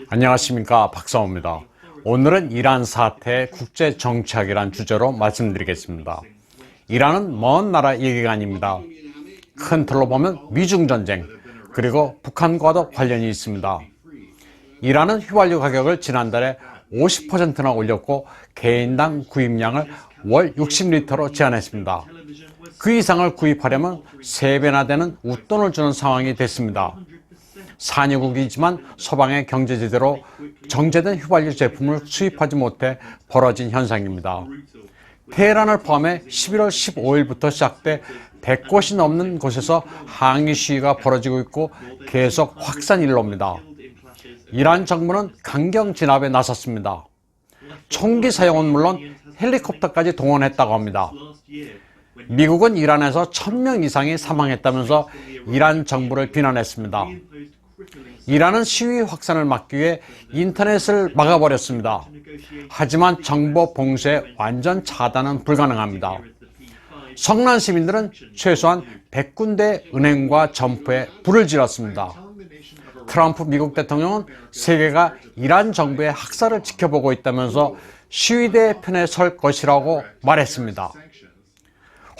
안녕하십니까, 박사호입니다. 오늘은 이란 사태의 국제정치학이란 주제로 말씀드리겠습니다. 이란은 먼 나라 얘기가 아닙니다. 큰 틀로 보면 미중전쟁, 그리고 북한과도 관련이 있습니다. 이란은 휘발유 가격을 지난달에 50%나 올렸고 개인당 구입량을 월 60리터로 제한했습니다. 그 이상을 구입하려면 3배나 되는 웃돈을 주는 상황이 됐습니다. 산유국이지만 서방의 경제 제재로 정제된 휘발유 제품을 수입하지 못해 벌어진 현상입니다. 테헤란을 포함해 11월 15일부터 시작돼 100곳이 넘는 곳에서 항의 시위가 벌어지고 있고 계속 확산 일로입니다. 이란 정부는 강경 진압에 나섰습니다. 총기 사용은 물론 헬리콥터까지 동원했다고 합니다. 미국은 이란에서 1000명 이상이 사망했다면서 이란 정부를 비난했습니다. 이란은 시위 확산을 막기 위해 인터넷을 막아버렸습니다. 하지만 정보 봉쇄 완전 차단은 불가능합니다. 성난 시민들은 최소한 100군데 은행과 점포에 불을 질렀습니다. 트럼프 미국 대통령은 세계가 이란 정부의 학살을 지켜보고 있다면서 시위대의 편에 설 것이라고 말했습니다.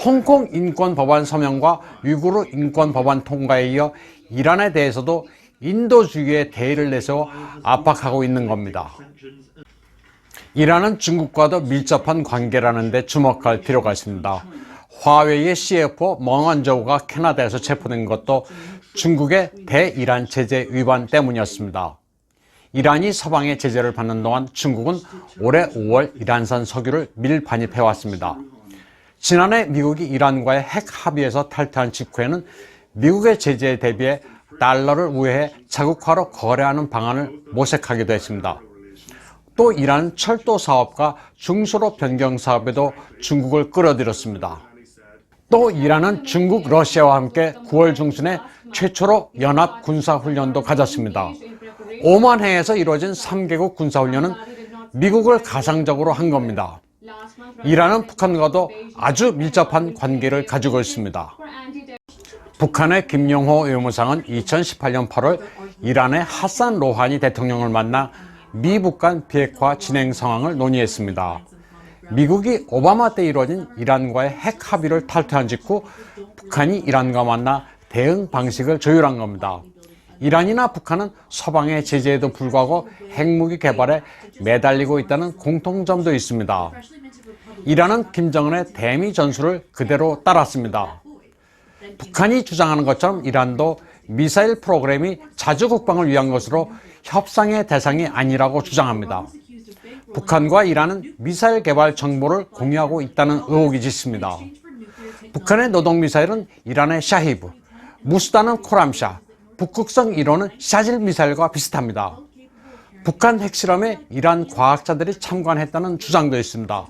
홍콩 인권법안 서명과 위구르 인권법안 통과에 이어 이란에 대해서도 인도주의의 대의를 내세워 압박하고 있는 겁니다. 이란은 중국과도 밀접한 관계라는 데 주목할 필요가 있습니다. 화웨이의 CFO 멍원저우가 캐나다에서 체포된 것도 중국의 대이란 제재 위반 때문이었습니다. 이란이 서방의 제재를 받는 동안 중국은 올해 5월 이란산 석유를 밀반입해왔습니다. 지난해 미국이 이란과의 핵 합의에서 탈퇴한 직후에는 미국의 제재에 대비해 달러를 우회해 자국화로 거래하는 방안을 모색하기도 했습니다. 또 이란은 철도 사업과 중소로 변경 사업에도 중국을 끌어들였습니다. 또 이란은 중국, 러시아와 함께 9월 중순에 최초로 연합 군사훈련도 가졌습니다. 오만해에서 이루어진 3개국 군사훈련은 미국을 가상적으로 한 겁니다. 이란은 북한과도 아주 밀접한 관계를 가지고 있습니다. 북한의 김용호 외무상은 2018년 8월 이란의 하산 로하니 대통령을 만나 미북 간 비핵화 진행 상황을 논의했습니다. 미국이 오바마 때 이루어진 이란과의 핵 합의를 탈퇴한 직후 북한이 이란과 만나 대응 방식을 조율한 겁니다. 이란이나 북한은 서방의 제재에도 불구하고 핵무기 개발에 매달리고 있다는 공통점도 있습니다. 이란은 김정은의 대미 전술을 그대로 따랐습니다. 북한이 주장하는 것처럼 이란도 미사일 프로그램이 자주 국방을 위한 것으로 협상의 대상이 아니라고 주장합니다. 북한과 이란은 미사일 개발 정보를 공유하고 있다는 의혹이 짙습니다. 북한의 노동미사일은 이란의 샤히브, 무수다는 코람샤, 북극성 1호는 샤질 미사일과 비슷합니다. 북한 핵실험에 이란 과학자들이 참관했다는 주장도 있습니다.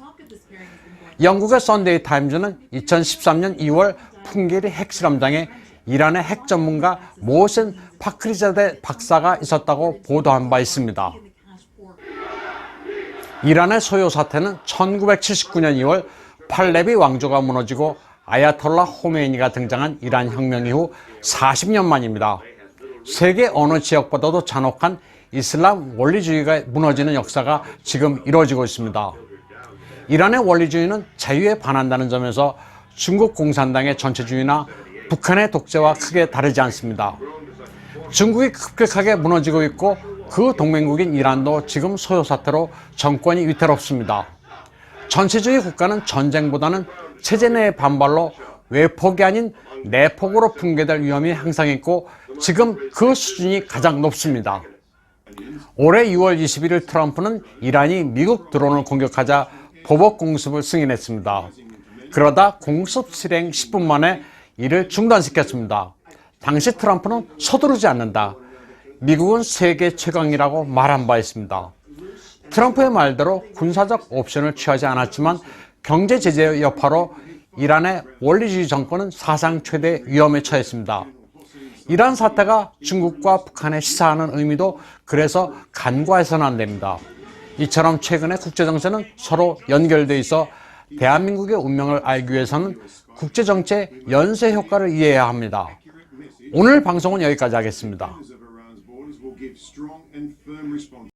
영국의 선데이 타임즈는 2013년 2월 풍계리 핵실험장에 이란의 핵 전문가 모센 파크리자데 박사가 있었다고 보도한 바 있습니다. 이란의 소요 사태는 1979년 2월 팔레비 왕조가 무너지고 아야톨라 호메이니가 등장한 이란 혁명 이후 40년 만입니다. 세계 어느 지역보다도 잔혹한 이슬람 원리주의가 무너지는 역사가 지금 이루어지고 있습니다. 이란의 원리주의는 자유에 반한다는 점에서 중국 공산당의 전체주의나 북한의 독재와 크게 다르지 않습니다. 중국이 급격하게 무너지고 있고 그 동맹국인 이란도 지금 소요 사태로 정권이 위태롭습니다. 전체주의 국가는 전쟁보다는 체제 내의 반발로 외폭이 아닌 내폭으로 붕괴될 위험이 항상 있고 지금 그 수준이 가장 높습니다. 올해 6월 21일 트럼프는 이란이 미국 드론을 공격하자 보복 공습을 승인했습니다. 그러다 공습 실행 10분 만에 이를 중단시켰습니다. 당시 트럼프는 서두르지 않는다. 미국은 세계 최강이라고 말한 바 있습니다. 트럼프의 말대로 군사적 옵션을 취하지 않았지만 경제 제재의 여파로 이란의 원리주의 정권은 사상 최대 위험에 처했습니다. 이란 사태가 중국과 북한에 시사하는 의미도 그래서 간과해서는 안 됩니다. 이처럼 최근의 국제정세는 서로 연결되어 있어 대한민국의 운명을 알기 위해서는 국제정치의 연쇄 효과를 이해해야 합니다. 오늘 방송은 여기까지 하겠습니다. give strong and firm response.